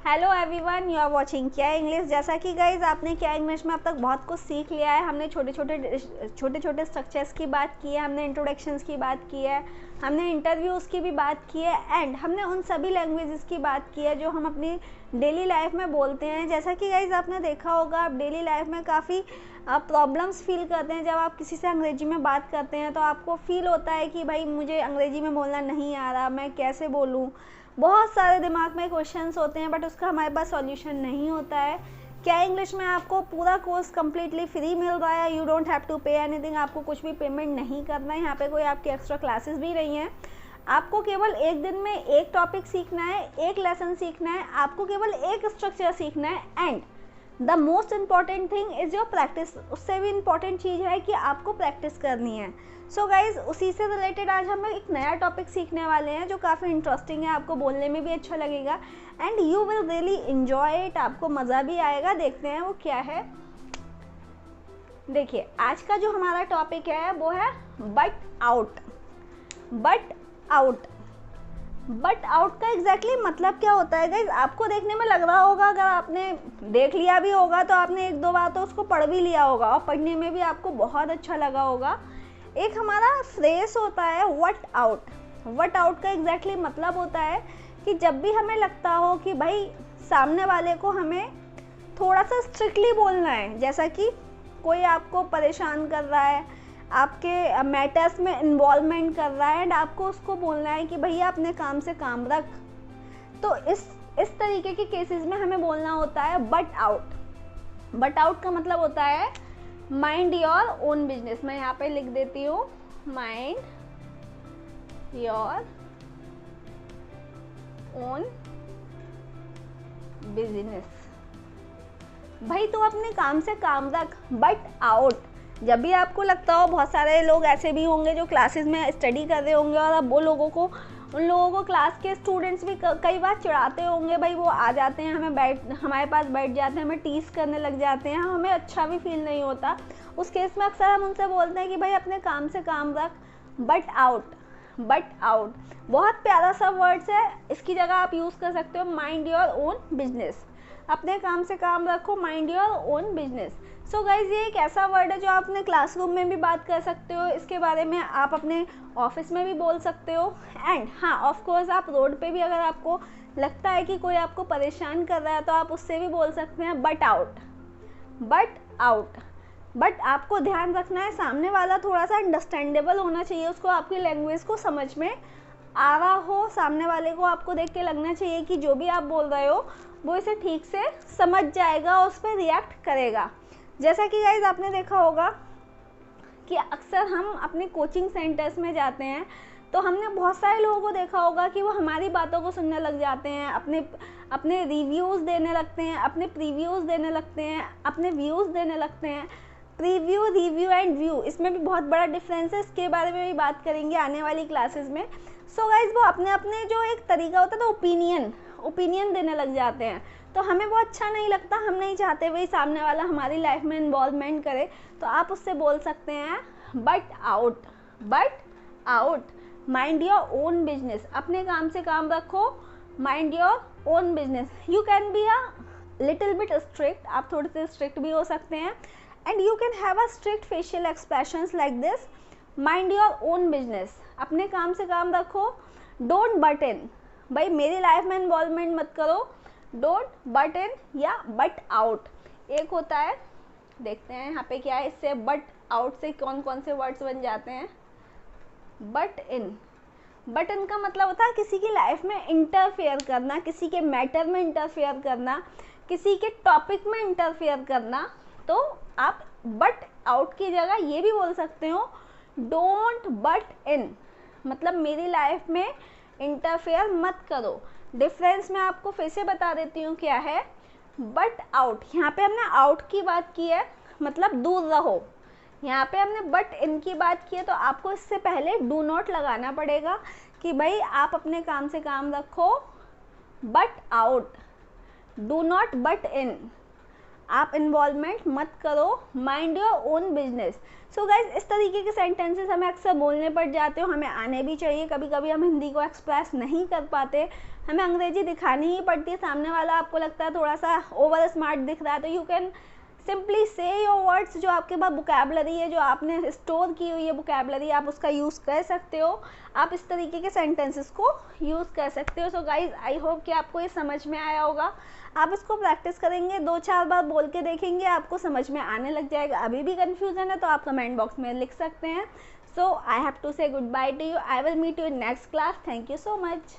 Hello everyone, you are watching क्या English. जैसा कि गाइज आपने क्या इंग्लिश में अब तक बहुत कुछ सीख लिया है। हमने छोटे छोटे स्ट्रक्चर्स की बात की है, हमने इंट्रोडक्शंस की बात की है, हमने इंटरव्यूज़ की भी बात की है एंड हमने उन सभी लैंग्वेजेस की बात की है जो हम अपनी डेली लाइफ में बोलते हैं। जैसा कि गाइज आपने देखा होगा, आप डेली लाइफ में काफ़ी प्रॉब्लम्स फील करते हैं। जब आप किसी से अंग्रेजी में बात करते हैं तो आपको फील होता है कि भाई मुझे अंग्रेजी में बोलना नहीं आ रहा, मैं कैसे बोलूँ। बहुत सारे दिमाग में क्वेश्चंस होते हैं बट उसका हमारे पास सॉल्यूशन नहीं होता है। क्या इंग्लिश में आपको पूरा कोर्स कम्प्लीटली फ्री मिल रहा है, you don't have to pay anything, आपको कुछ भी पेमेंट नहीं करना है। यहाँ पे कोई आपकी एक्स्ट्रा क्लासेस भी नहीं है। आपको केवल एक दिन में एक टॉपिक सीखना है, एक लेसन सीखना है, आपको केवल एक स्ट्रक्चर सीखना है and the most important thing is your practice. उससे भी इम्पॉर्टेंट चीज़ है कि आपको प्रैक्टिस करनी है। सो गाइज उसी से रिलेटेड आज हम एक नया टॉपिक सीखने वाले हैं जो काफ़ी इंटरेस्टिंग है, आपको बोलने में भी अच्छा लगेगा and you will really enjoy it, आपको मज़ा भी आएगा। देखते हैं वो क्या है। देखिए आज का जो हमारा टॉपिक है वो है बट आउट। बट आउट का एग्जैक्टली मतलब क्या होता है गाइज, आपको देखने में लग रहा होगा, अगर आपने देख लिया भी होगा तो आपने एक दो बार तो उसको पढ़ भी लिया होगा और पढ़ने में भी आपको बहुत अच्छा लगा होगा। एक हमारा फ्रेज होता है वट आउट। वट आउट का एग्जैक्टली मतलब होता है कि जब भी हमें लगता हो कि भाई सामने वाले को हमें थोड़ा सा स्ट्रिक्टली बोलना है, जैसा कि कोई आपको परेशान कर रहा है, आपके मैटर्स में इन्वॉल्वमेंट कर रहा है एंड आपको उसको बोलना है कि भैया अपने काम से काम रख, तो इस तरीके के केसेस में हमें बोलना होता है बट आउट। बट आउट का मतलब होता है माइंड योर ओन बिजनेस। मैं यहाँ पे लिख देती हूँ माइंड योर ओन बिजनेस। भाई तो अपने काम से काम रख, बट आउट। जब भी आपको लगता हो, बहुत सारे लोग ऐसे भी होंगे जो क्लासेस में स्टडी कर रहे होंगे और अब वो उन लोगों को क्लास के स्टूडेंट्स भी कई बार चिढ़ाते होंगे। भाई वो आ जाते हैं, हमारे पास बैठ जाते हैं, हमें टीज करने लग जाते हैं, हमें अच्छा भी फील नहीं होता। उस केस में अक्सर हम उनसे बोलते हैं कि भाई अपने काम से काम रख, बट आउट। बट आउट बहुत प्यारा सा वर्ड्स है, इसकी जगह आप यूज़ कर सकते हो माइंड योर ओन बिजनेस। अपने काम से काम रखो, mind your own business. So guys ये एक ऐसा वर्ड है जो आप अपने क्लासरूम में भी बात कर सकते हो, इसके बारे में आप अपने ऑफिस में भी बोल सकते हो एंड हाँ ऑफ कोर्स आप रोड पे भी अगर आपको लगता है कि कोई आपको परेशान कर रहा है तो आप उससे भी बोल सकते हैं but out. But out. But आपको ध्यान रखना है सामने वाला थोड़ा सा अंडरस्टैंडेबल होना चाहिए, उसको आपकी लैंग्वेज को समझ में आ रहा हो। सामने वाले को आपको देख के लगना चाहिए कि जो भी आप बोल रहे हो वो इसे ठीक से समझ जाएगा और उस पर रिएक्ट करेगा। जैसा कि गाइज आपने देखा होगा कि अक्सर हम अपने कोचिंग सेंटर्स में जाते हैं तो हमने बहुत सारे लोगों को देखा होगा कि वो हमारी बातों को सुनने लग जाते हैं, अपने रिव्यूज़ देने लगते हैं, अपने प्रीव्यूज़ देने लगते हैं, अपने व्यूज़ देने लगते हैं। प्रीव्यू, रिव्यू एंड व्यू, इसमें भी बहुत बड़ा डिफरेंस है, इसके बारे में भी बात करेंगे आने वाली क्लासेस में। सो गाइज वो अपने जो एक तरीका होता है तो ओपिनियन देने लग जाते हैं, तो हमें वो अच्छा नहीं लगता। हम नहीं चाहते वही सामने वाला हमारी लाइफ में इन्वॉल्वमेंट करे, तो आप उससे बोल सकते हैं but out. But out. Mind your own business. अपने काम से काम रखो, mind your own business. You can be a little bit strict, आप थोड़े से स्ट्रिक्ट भी हो सकते हैं and you can have a strict facial expressions like this, mind your own business. अपने काम से काम रखो, डोंट बट इन। भाई मेरी लाइफ में इन्वॉल्वमेंट मत करो, डोंट बट इन या बट आउट। एक होता है, देखते हैं यहाँ पे क्या है, इससे बट आउट से कौन कौन से वर्ड्स बन जाते हैं। बट इन का मतलब होता है किसी की लाइफ में इंटरफेयर करना, किसी के मैटर में इंटरफेयर करना, किसी के टॉपिक में इंटरफेयर करना। तो आप बट आउट की जगह ये भी बोल सकते हो डोंट बट इन, मतलब मेरी लाइफ में इंटरफेयर मत करो। डिफरेंस मैं आपको फिर से बता देती हूँ क्या है। बट आउट, यहाँ पे हमने आउट की बात की है, मतलब दूर रहो। यहाँ पे हमने बट इन की बात की है, तो आपको इससे पहले डू नॉट लगाना पड़ेगा कि भाई आप अपने काम से काम रखो, but out, do not but in. आप इन्वॉल्वमेंट मत करो, mind your own business. So guys, इस तरीके के सेंटेंसेस हमें अक्सर बोलने पड़ जाते हो, हमें आने भी चाहिए। कभी कभी हम हिंदी को एक्सप्रेस नहीं कर पाते, हमें अंग्रेजी दिखानी ही पड़ती है। सामने वाला आपको लगता है थोड़ा सा ओवर स्मार्ट दिख रहा है, तो यू कैन सिंपली से योर वर्ड्स। जो आपके पास वोकैबुलरी है, जो आपने स्टोर की हुई है वोकैबुलरी, आप उसका यूज़ कर सकते हो। आप इस तरीके के सेंटेंसेस को यूज़ कर सकते हो। सो गाइज, आई होप कि आपको ये समझ में आया होगा। आप इसको प्रैक्टिस करेंगे, 2-4 बार बोल के देखेंगे, आपको समझ में आने लग जाएगा। अभी भी कन्फ्यूजन है तो आप कमेंट बॉक्स में लिख सकते हैं। So I have to say good bye to you. I will meet you in next class. Thank you so much.